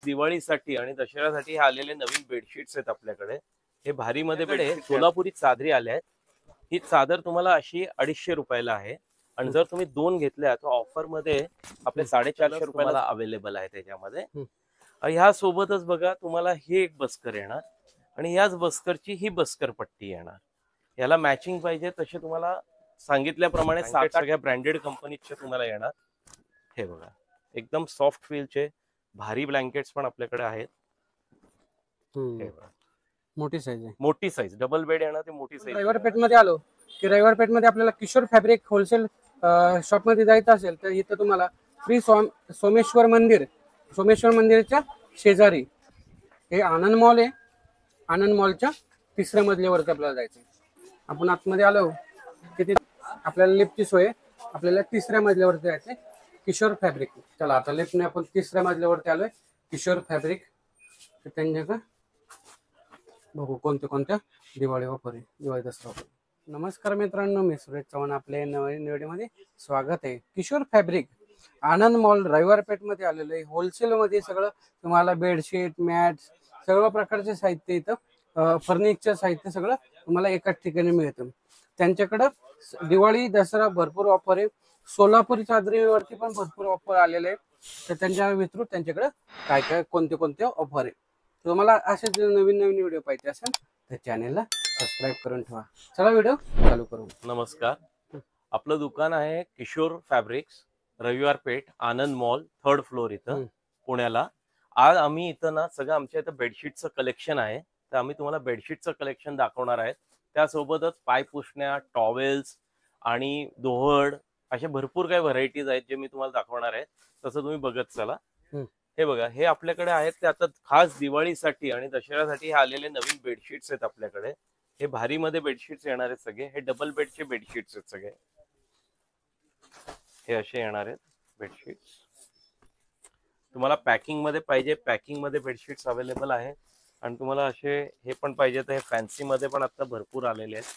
दिवाळीसाठी आणि दसऱ्यासाठी हे आलेले नवीन बेडशीट्स आहेत आपल्याकडे. हे भारीमध्ये सोलापुरी चादरी आल्या आहेत. ही चादर तुम्हाला अशी 250 रुपयाला आहे आणि जर तुम्ही 2 घेतल्या तर ऑफर मध्ये आपले 450 रुपयाला अवेलेबल आहे त्याच्यामध्ये. ह्या सोबतच बघा तुम्हाला हे एक बस्कर येणार आणि याच बस्करची ही बस्कर पट्टी येणार. याला मॅचिंग पाहिजे तसे तुम्हाला सांगितल्याप्रमाणे 7 सगळ्या ब्रँडेड कंपनीचे तुम्हाला येणार. हे बघा एकदम सॉफ्ट फीलचे भारी ब्लँकेट्स पण आपल्याकडे आहेत. मोठी साईज आहे, मोठी साईज डबल बेड येणार ते मोठी साईज. रविवार पेठ मध्ये आलो की रविवार पेठ मध्ये आपल्याला किशोर फॅब्रिक होलसेल शॉप मध्ये जायचं असेल तर इथं तुम्हाला श्री सोमेश्वर मंदिरच्या शेजारी हे आनंद मॉल आहे. आनंद मॉलच्या 3ऱ्या मजल्यावरती आपल्याला जायचं. आपण आतमध्ये आलो की आपल्याला लिफ्टची सोय, आपल्याला 3ऱ्या मजल्यावरती जायचंय किशोर फॅब्रिक. चला आता लिफ्टने आपण 3ऱ्या मजल्यावरती आलोय किशोर फॅब्रिक. तर त्यांच्याकडे बघू कोणत्या दिवाळी ऑफर आहे, दिवाळी दसरा ऑफर. नमस्कार मित्रांनो, मी सुरेश चव्हाण, आपल्या नवीन व्हिडिओमध्ये स्वागत आहे. किशोर फॅब्रिक आनंद मॉल रविवार पेठ मध्ये आलेलं आहे. होलसेल मध्ये सगळं तुम्हाला बेडशीट, मॅट, सर्व प्रकारचे साहित्य इथं, फर्निचर साहित्य सगळं तुम्हाला एकाच ठिकाणी मिळतं. त्यांच्याकडं दिवाळी दसरा भरपूर ऑफर आहे. सोलापुरी चादरीवरती पण भरपूर ऑफर आलेले आहे. तर त्यांच्या विस्तृत त्यांच्याकडे काय कोणते ऑफर आहे. तुम्हाला असेच नवीन व्हिडिओ पाहिजे असेल तर चॅनेलला सबस्क्राईब करून ठेवा. चला व्हिडिओ चालू करू. नमस्कार, आपलं दुकान आहे किशोर फॅब्रिक्स, रविवार पेठ, आनंद मॉल, 3rd फ्लोअर इथं पुण्याला. आज आम्ही इथं ना सगळं आमच्या इथं बेडशीटचं कलेक्शन आहे. तर आम्ही तुम्हाला बेडशीटचं कलेक्शन दाखवणार आहेत. त्यासोबतच पाय पुसण्या, टॉवेल्स आणि दोहड असे भरपूर काही व्हरायटीज आहेत जे मी तुम्हाला दाखवणार आहे. तसं तुम्ही बघत चला. हे बघा हे आपल्याकडे आहेत ते आता खास दिवाळीसाठी आणि दसऱ्यासाठी हे आलेले नवीन बेडशीट्स आहेत आपल्याकडे. हे भारीमध्ये बेडशीट्स येणार आहेत सगळे. हे डबल बेडचे बेडशीट्स आहेत सगळे. हे असे येणार आहेत बेडशीट्स. तुम्हाला पॅकिंग मध्ये पाहिजे, पॅकिंग मध्ये बेडशीट्स अवेलेबल आहे. आणि तुम्हाला असे हे पण पाहिजे तर हे फॅन्सी मध्ये पण आता भरपूर आलेले आहेत.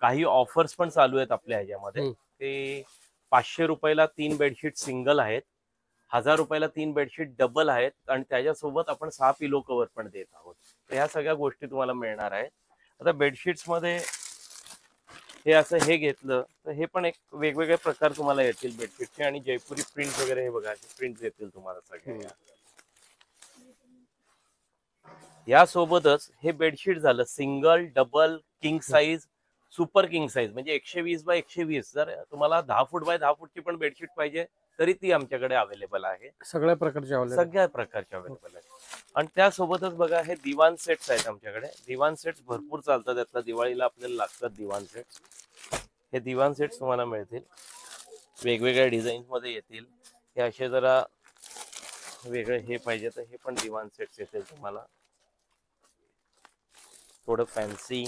काही ऑफर्स पण चालू आहेत आपल्या ह्याच्यामध्ये. ते 500 रुपयाला 3 बेडशीट सिंगल आहेत, 1000 रुपयाला 3 बेडशीट डबल आहेत आणि त्याच्यासोबत आपण 6 पिलो कव्हर पण देत आहोत. तर ह्या सगळ्या गोष्टी तुम्हाला मिळणार आहेत. आता बेडशीट्स मध्ये हे असं हे घेतलं तर हे पण एक वेगवेगळे प्रकार तुम्हाला येतील बेडशीटचे आणि जयपुरी प्रिंट वगैरे. हे बघा प्रिंट येतील तुम्हाला सगळे. यासोबतच हे बेडशीट झालं single, double, king size, super king size म्हणजे 120 बाय 120. जर तुम्हाला 10 फूट बाय 10 फूटची पण बेडशीट पाहिजे तरी ती आमच्याकडे अवेलेबल आहे. सगळ्या प्रकारचे अवेलेबल आहे. आणि त्यासोबतच बघा हे दिवाण सेट्स आहेत आमच्याकडे. दिवाण सेट्स भरपूर चालतात. आता दिवाळीला आपल्याला लागतात दिवाण सेट्स. हे दिवाण सेट्स तुम्हाला मिळतील, वेगवेगळ्या डिझाईन्स मध्ये येतील. हे असे जरा वेगळे हे पाहिजे तर हे पण दिवाण सेट्स येतील तुम्हाला, थोडं फॅन्सी.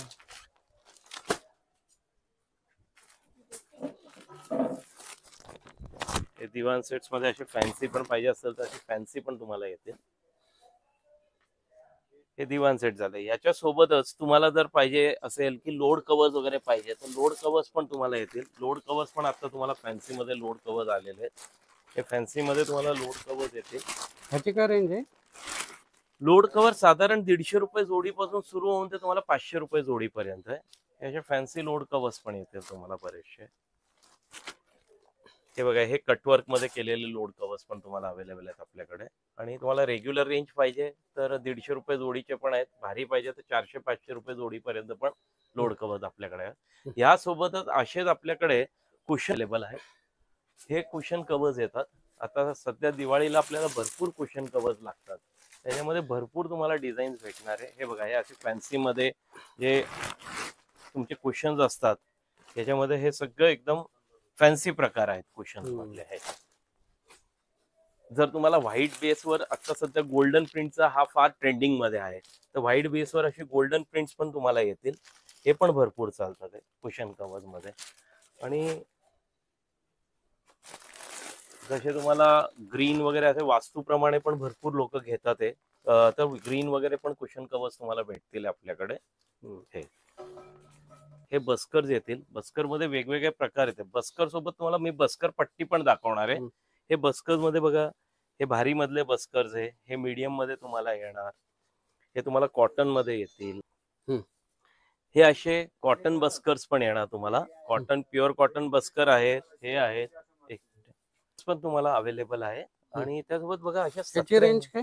हे दिवाण सेट्स मध्ये असे फॅन्सी पण पाहिजे असेल तर असे फॅन्सी पण तुम्हाला येतील. हे दिवाण सेट झाले. याच्या सोबतच तुम्हाला जर पाहिजे असेल की लोड कवर्स वगैरे पाहिजे तर लोड कवर्स पण तुम्हाला येतील. लोड कवर्स पण आता तुम्हाला फॅन्सी मध्ये लोड कवर्स आलेले आहेत. हे फॅन्सी मध्ये तुम्हाला लोड कवर्स येतील. ह्याची काय रेंज आहे? लोड कवर साधारण 150 रुपये जोडीपासून सुरू होऊन ते तुम्हाला 500 रुपये जोडीपर्यंत आहे. याचे फॅन्सी लोड कवर्स पण येतील तुम्हाला बरेचसे. हे बघा हे कटवर्क मध्ये केलेले लोड कवर्स पण तुम्हाला अवेलेबल आहेत आपल्याकडे. आणि तुम्हाला रेग्युलर रेंज पाहिजे तर 150 रुपये जोडीचे पण आहेत. भारी पाहिजे तर 400-500 रुपये जोडीपर्यंत पण लोड कवर्स आपल्याकडे आहेत. यासोबतच असेच आपल्याकडे कुशन अवेलेबल आहेत. हे कुशन कवर्स येतात. आता सध्या दिवाळीला आपल्याला भरपूर कुशन कवर्स लागतात. त्याच्यामध्ये भरपूर तुम्हाला डिझाईन्स भेटणार आहे. हे बघा हे असे फॅन्सी मध्ये जे तुमचे कुशन्स असतात त्याच्यामध्ये हे सगळं एकदम फॅन्सी प्रकार आहेत कुशन्स मधले. हे जर तुम्हाला व्हाईट बेसवर, आता सध्या गोल्डन प्रिंटचा हा फार ट्रेंडिंग मध्ये आहे, तर व्हाईट बेसवर अशी गोल्डन प्रिंट्स पण तुम्हाला येतील. हे पण भरपूर चालतात कुशन कवर्स मध्ये. आणि जसे तुम्हाला ग्रीन वगैरे असे वास्तूप्रमाणे पण भरपूर लोक घेतात ते, तर ग्रीन वगैरे पण कुशन कवर्स तुम्हाला भेटतील आपल्याकडे. हे बस्कर्स येतील. बस्कर मध्ये वेगवेगळे प्रकार येते. बस्कर सोबत तुम्हाला मी बस्कर पट्टी पण दाखवणार आहे. हे बस्कर मध्ये बघा हे भारी मधले बस्कर्स आहे, हे मीडियम मध्ये तुम्हाला येणार, हे तुम्हाला कॉटन मध्ये येतील. हे असे कॉटन बस्कर्स पण येणार तुम्हाला, कॉटन प्युअर कॉटन बस्कर आहेत, हे आहेत, एक पण तुम्हाला अवेलेबल आहे. आणि त्यासोबत बघा अशा रेंज काय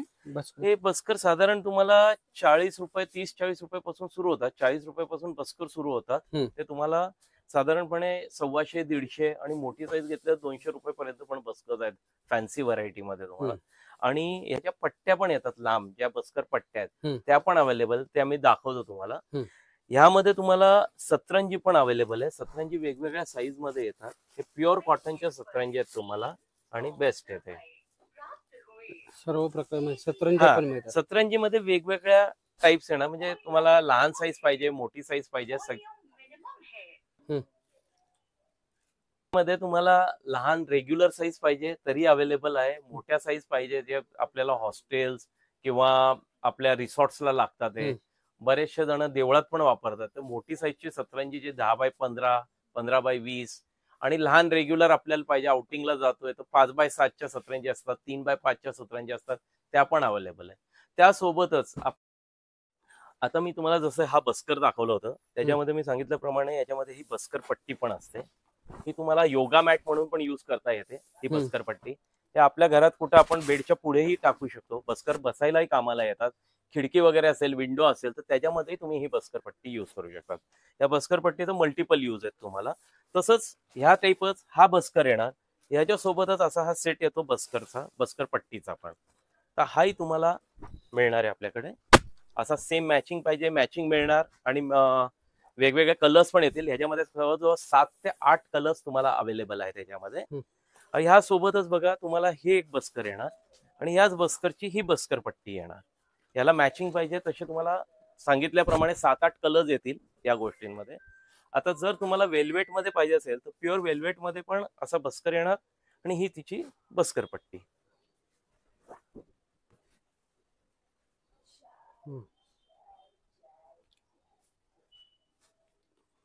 हे बस्कर साधारण तुम्हाला 40 रुपये 30-40 रुपयापासून सुरू होतात. 40 रुपयापासून बस्कर सुरू होतात. ते तुम्हाला साधारणपणे 125-150 आणि मोठी साईज घेतल्यास 200 रुपयापर्यंत पण बस्कर आहेत फॅन्सी व्हरायटी मध्ये तुम्हाला. आणि याच्या पट्ट्या पण येतात लांब, ज्या बस्कर पट्ट्या आहेत त्या पण अवेलेबल, त्या मी दाखवतो तुम्हाला. ह्यामध्ये तुम्हाला सतरंजी पण अवेलेबल आहे. सतरंजी वेगवेगळ्या साईज मध्ये येतात. हे प्युअर कॉटनच्या सतरंजी आहेत तुम्हाला आणि बेस्ट आहे ते सर्व प्रकार. सतरंजी सतरंजी मध्ये वेगवेगळ्या टाइप्स येणार, म्हणजे तुम्हाला लहान साईज पाहिजे, मोठी साईज पाहिजे, मध्ये तुम्हाला लहान रेग्युलर साईज पाहिजे तरी अवेलेबल आहे. मोठ्या साईज पाहिजे जे आपल्याला हॉस्टेल्स किंवा आपल्या रिसॉर्ट्सला लागतात, बरेचसे जण देवळात पण वापरतात. तर मोठी साईजची सतरंजी जे 10x15, 15x20 आणि लहान रेग्युलर आपल्याला पाहिजे, आउटिंगला जातोय तर 5x7च्या सतरंजी असतात, 3x5च्या सतरंजी असतात, त्या पण अवेलेबल आहे. त्यासोबतच आता मी तुम्हाला जसं हा बस्कर दाखवलं होतं त्याच्यामध्ये मी सांगितल्याप्रमाणे याच्यामध्ये ही बस्कर पट्टी पण असते. ही तुम्हाला योगा मॅट म्हणून पण युज करता येते. ही बस्कर पट्टी हे आपल्या घरात कुठं आपण बेडच्या पुढेही टाकू शकतो. बस्कर बसायलाही कामाला येतात. खिडकी वगैरे असेल, विंडो असेल तर त्याच्यामध्ये तुम्ही ही बस्कर पट्टी युज करू शकता. या बस्कर पट्टीचं मल्टिपल युज आहेत तुम्हाला. तसंच ह्या टाईपच हा बस्कर येणार, ह्याच्या सोबतच असा हा सेट येतो बस्करचा, बस्कर पट्टीचा पण. तर हाही तुम्हाला मिळणार आहे आपल्याकडे. असा सेम मॅचिंग पाहिजे मॅचिंग मिळणार आणि वेगवेगळे कलर्स पण येतील. ह्याच्यामध्ये जवळजवळ 7 ते 8 कलर्स तुम्हाला अवेलेबल आहेत त्याच्यामध्ये. ह्या सोबतच बघा तुम्हाला हे एक बस्कर येणार आणि ह्याच बस्करची ही बस्कर पट्टी येणार. याला मॅचिंग पाहिजे तसे तुम्हाला सांगितल्याप्रमाणे 7-8 कलर्स येतील या गोष्टींमध्ये. आता जर तुम्हाला वेल्वेट मध्ये पाहिजे असेल तर प्युअर वेल्वेट मध्ये पण असा बस्कर येणार आणि ही तिची बस्कर पट्टी.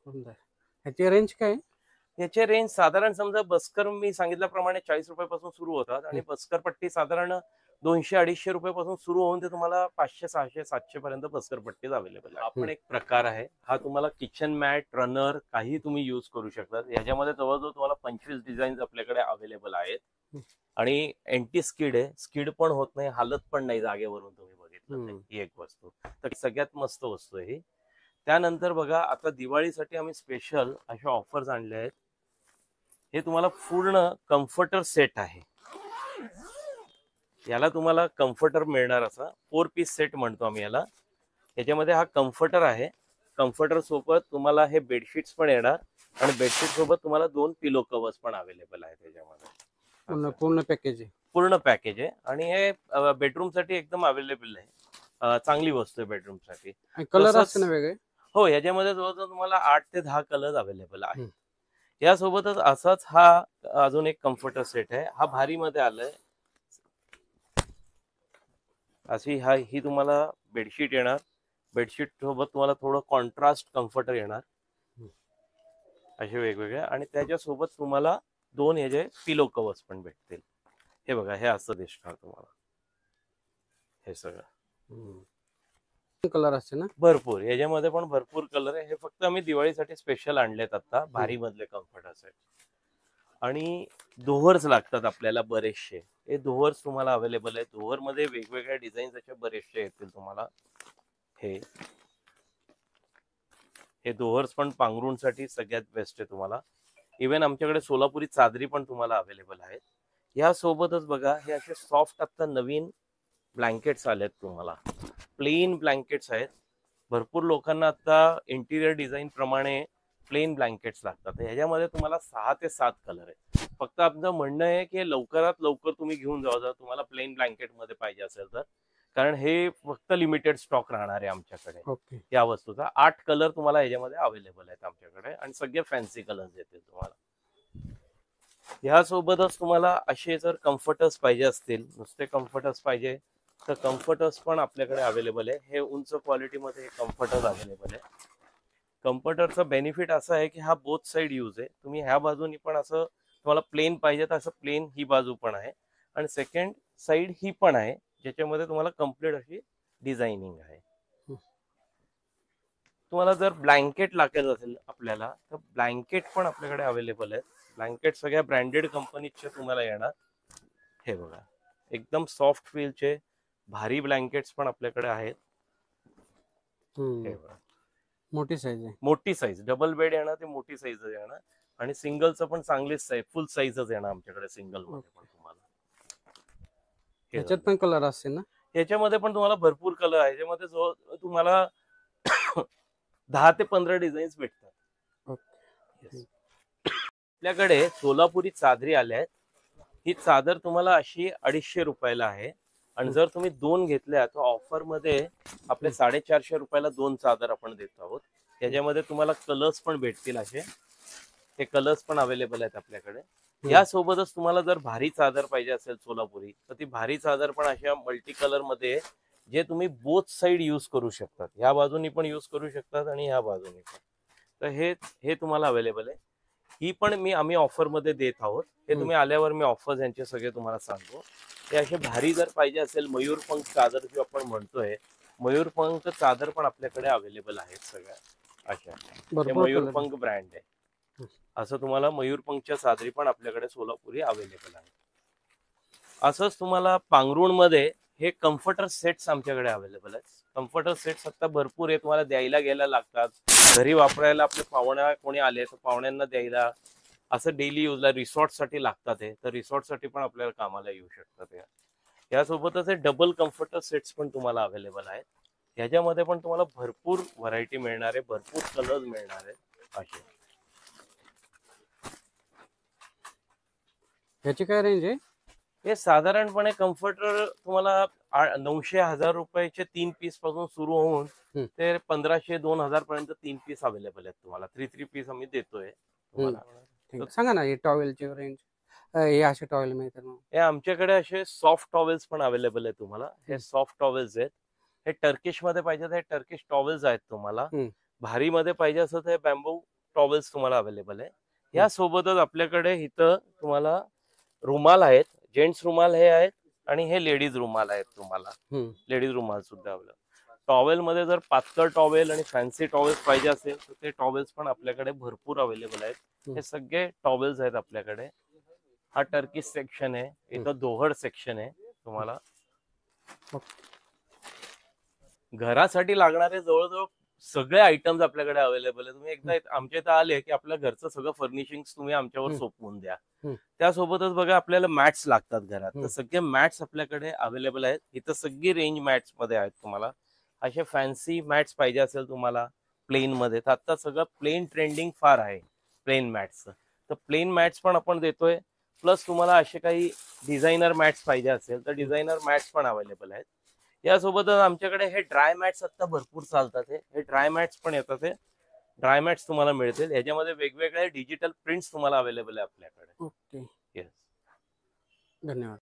ह्याची रेंज काय? याचे रेंज साधारण समजा बस्कर मी सांगितल्याप्रमाणे 40 रुपयापासून सुरू होतात आणि बस्कर पट्टी साधारण 200-250 रुपयापासून सुरू होऊन ते तुम्हाला 500-600-700 पर्यंत बस्कर पट्टीज अवेलेबल आहे. आपण एक प्रकार आहे हा, तुम्हाला किचन मॅट, रनर काही तुम्ही युज करू शकता. याच्यामध्ये जवळजवळ तुम्हाला 25 डिझाईन्स आपल्याकडे अवेलेबल आहेत आणि एंटी स्किड आहे, स्किड पण होत नाही, हालत पण नाही जागेवरून. तुम्ही बघितलं ही एक वस्तू तर सगळ्यात मस्त वस्तू आहे ही. त्यानंतर बघा आता दिवाळीसाठी आम्ही स्पेशल अशा ऑफर्स आणल्या आहेत. हे तुम्हाला पूर्ण कम्फर्टर सेट आहे. याला तुम्हाला कम्फर्टर मिळणार, असा 4 पीस सेट म्हणतो आम्ही याला. याच्यामध्ये हा कम्फर्टर आहे. कम्फर्टर सोबत तुम्हाला हे बेडशीट्स पण येणार आणि बेडशीट सोबत तुम्हाला 2 पिलो कव्हर्स पण अवेलेबल आहेत त्याच्यामध्ये. पूर्ण पॅकेज आहे. पूर्ण पॅकेज आहे आणि हे बेडरूम साठी एकदम अवेलेबल आहे. चांगली वस्तू आहे बेडरूम साठी. कलर असते ना वेगळे? हो, याच्यामध्ये जवळजवळ तुम्हाला 8 ते 10 कलर अवेलेबल आहे. यासोबतच असाच हा अजून एक कम्फर्टर सेट आहे. हा भारी मध्ये आलाय. अशी ही तुम्हाला बेडशीट येणार. बेडशीट सोबत तुम्हाला थोडं कॉन्ट्रास्ट कम्फर्टर येणार असे वेगवेगळे आणि त्याच्यासोबत तुम्हाला 2 ह्याचे पिलो कव्हर्स पण भेटतील. हे बघा, हे असं दिसणार तुम्हाला. हे सगळं कलर असते ना भरपूर. याच्यामध्ये पण भरपूर कलर आहे. हे फक्त आम्ही दिवाळीसाठी स्पेशल आणलेत आता, भारी मधले कम्फर्टर सेट. आणि दोहर्स लागतात आपल्याला बरेचसे. हे दोहर्स तुम्हाला अवेलेबल आहे. दोहर मध्ये वेगवेगळ्या डिझाईन्स असे बरेचसे येतील तुम्हाला. हे दोहर्स पण पांघरूणसाठी सगळ्यात बेस्ट आहे तुम्हाला. इव्हन आमच्याकडे सोलापुरी चादरी पण तुम्हाला अवेलेबल आहेत. यासोबतच बघा हे असे सॉफ्ट आता नवीन ब्लँकेट्स आलेत तुम्हाला. प्लेन ब्लँकेट्स आहेत. भरपूर लोकांना आता इंटिरियर डिझाईन प्रमाणे प्लेन ब्लँकेट्स लागतात. ह्याच्यामध्ये तुम्हाला 6 ते 7 कलर आहेत. फक्त आपलं म्हणणं आहे की लवकरात लवकर तुम्ही घेऊन जावा जर तुम्हाला प्लेन ब्लँकेट मध्ये पाहिजे असेल तर, कारण हे फक्त लिमिटेड स्टॉक राहणार आहे आमच्याकडे या वस्तूचा. 8 कलर तुम्हाला ह्याच्यामध्ये अवेलेबल आहेत आमच्याकडे आणि सगळे फॅन्सी कलर्स येतील तुम्हाला. ह्यासोबतच तुम्हाला असे जर कम्फर्टर्स पाहिजे असतील, नुसते कम्फर्टर्स पाहिजे तर कम्फर्टर्स पण आपल्याकडे अवेलेबल आहे. हे उंच क्वालिटीमध्ये कम्फर्टर्स अवेलेबल आहे. कम्फर्टरचा बेनिफिट असा आहे की हा बोथ साइड यूज आहे. तुम्ही ह्या बाजूनी पण असं तुम्हाला प्लेन पाहिजे तर असं प्लेन ही बाजू पण आहे आणि सेकंड साइड ही पण आहे, ज्याच्यामध्ये तुम्हाला कम्प्लीट अशी डिझायनिंग आहे. तुम्हाला जर ब्लँकेट लागायचं असेल आपल्याला, तर ब्लँकेट पण आपल्याकडे अवेलेबल आहेत. ब्लँकेट सगळ्या ब्रँडेड कंपनीचे तुम्हाला येणार. हे बघा, एकदम सॉफ्ट फीलचे भारी ब्लँकेट्स पण आपल्याकडे आहेत. हे बघा, मोठी साईज आहे. मोठी साईज डबल बेड येणार, ते मोठी साईज येणार. आणि सिंगलचं पण चांगलीच साईज, फुल साईजच येणार आमच्याकडे सिंगल मध्ये पण तुम्हाला. याच्यात पण कलर असते ना? याच्यामध्ये पण तुम्हाला भरपूर कलर आहे. याच्यामध्ये जो तुम्हाला 10 ते 15 डिझाईन्स भेटतात. आपल्याकडे सोलापुरी चादरी आल्या आहेत. ही चादर तुम्हाला अशी 250 रुपयाला आहे. आणि जर तुम्ही 2 घेतल्या तर ऑफर मध्ये आपले 450 रुपयाला 2 चादर आपण देत आहोत. त्याच्यामध्ये तुम्हाला कलर्स पण भेटतील. असे हे कलर्स पण अवेलेबल आहेत आपल्याकडे. यासोबतच तुम्हाला जर भारी चादर पाहिजे असेल सोलापुरी, तर ती भारी चादर पण अशा मल्टी कलर मध्ये, जे तुम्ही बोथ साइड यूज करू शकतात. ह्या बाजूनी पण यूज करू शकतात आणि ह्या बाजूनी पण. तर हे तुम्हाला अवेलेबल आहे. ही पण आम्ही ऑफर मध्ये देत आहोत. हे तुम्ही आल्यावर मी ऑफर्स यांचे सगळे तुम्हाला सांगतो. हे असे भारी जर पाहिजे असेल, मयूरपंख चादर जी आपण म्हणतोय, मयूरपंख चादर पण आपल्याकडे अवेलेबल आहेत सगळ्या अशा. हे मयूरपंख ब्रँड आहे. असं तुम्हाला मयूरपंखच्या चादरी पण आपल्याकडे सोलापुरी अवेलेबल आहे. असंच तुम्हाला पांघरुण मध्ये हे कम्फर्टर सेट्स आमच्याकडे अवेलेबल आहेत. कम्फर्टर सेट्स आता भरपूर आहे. तुम्हाला द्यायला गेला लागतात, घरी वापरायला आपले पाहुण्या कोणी आले तर पाहुण्यांना द्यायला, असं डेली यूजला रिसॉर्ट साठी लागतात. हे तर रिसॉर्ट साठी पण आपल्याला कामाला येऊ शकतात. यासोबतच हे डबल कम्फर्टर सेट्स पण तुम्हाला अवेलेबल आहेत. ह्याच्यामध्ये पण तुम्हाला भरपूर व्हरायटी मिळणार आहे, भरपूर कलर्स मिळणार आहेत असे. याची काय रेंज आहे? हे साधारणपणे कम्फर्टर तुम्हाला 900-1000 रुपयाचे 3 पीस पासून सुरू होऊन ते 1500-2000 पर्यंत 3 पीस अवेलेबल आहेत तुम्हाला. 3 पीस आम्ही देतोय तुम्हाला. सांगा ना, हे टॉवेलची रेंज. हे असे टॉवेल मिळतात? हे आमच्याकडे असे सॉफ्ट टॉवेल्स पण अवेलेबल आहेत तुम्हाला. हे सॉफ्ट टॉवेल्स आहेत. हे टर्किश मध्ये पाहिजे तर हे टर्किश टॉवेल्स आहेत तुम्हाला. भारी मध्ये पाहिजे असं तर हे बॅम्बू टॉवेल्स तुम्हाला अवेलेबल आहे. यासोबतच आपल्याकडे इथं तुम्हाला रुमाल आहेत. जेंट्स रुमाल हे आहेत आणि हे लेडीज रुमाल आहेत तुम्हाला. लेडीज रुमाल सुद्धा अवेलेबल. टॉवेल मध्ये जर पातळ टॉवेल आणि फॅन्सी टॉवेल्स पाहिजे असेल तर ते टॉवेल्स पण आपल्याकडे भरपूर अवेलेबल आहेत. हे सगळे टॉवेल्स आहेत आपल्याकडे. हा टर्किश सेक्शन आहे. इथं दोहड सेक्शन आहे तुम्हाला. घरासाठी लागणारे जवळजवळ सगळे आयटम्स आपल्याकडे अवेलेबल आहे. तुम्ही एकदा आमच्या इथं आले की आपल्या घरचं सगळं फर्निशिंग तुम्ही आमच्यावर सोपवून द्या. त्यासोबतच बघा आपल्याला मॅट्स लागतात घरात, तर सगळे मॅट्स आपल्याकडे अवेलेबल आहेत. इथं सगळी रेंज मॅट्स मध्ये आहेत तुम्हाला. असे फॅन्सी मॅट्स पाहिजे असेल तुम्हाला प्लेन मध्ये, तर आता सगळं प्लेन ट्रेंडिंग फार आहे प्लेन मॅट्सचं. तर प्लेन मॅट्स पण आपण देतोय. प्लस तुम्हाला असे काही डिझायनर मॅट्स पाहिजे असेल तर डिझायनर मॅट्स पण अवेलेबल आहेत. यासोबतच आमच्याकडे हे ड्राय मॅट्स आता भरपूर चालतात. हे ड्राय मॅट्स पण येतात. हे ड्राय मॅट्स तुम्हाला मिळतील. ह्याच्यामध्ये वेगवेगळे डिजिटल प्रिंट्स तुम्हाला अवेलेबल आहे आपल्याकडे. ओके, येस, धन्यवाद.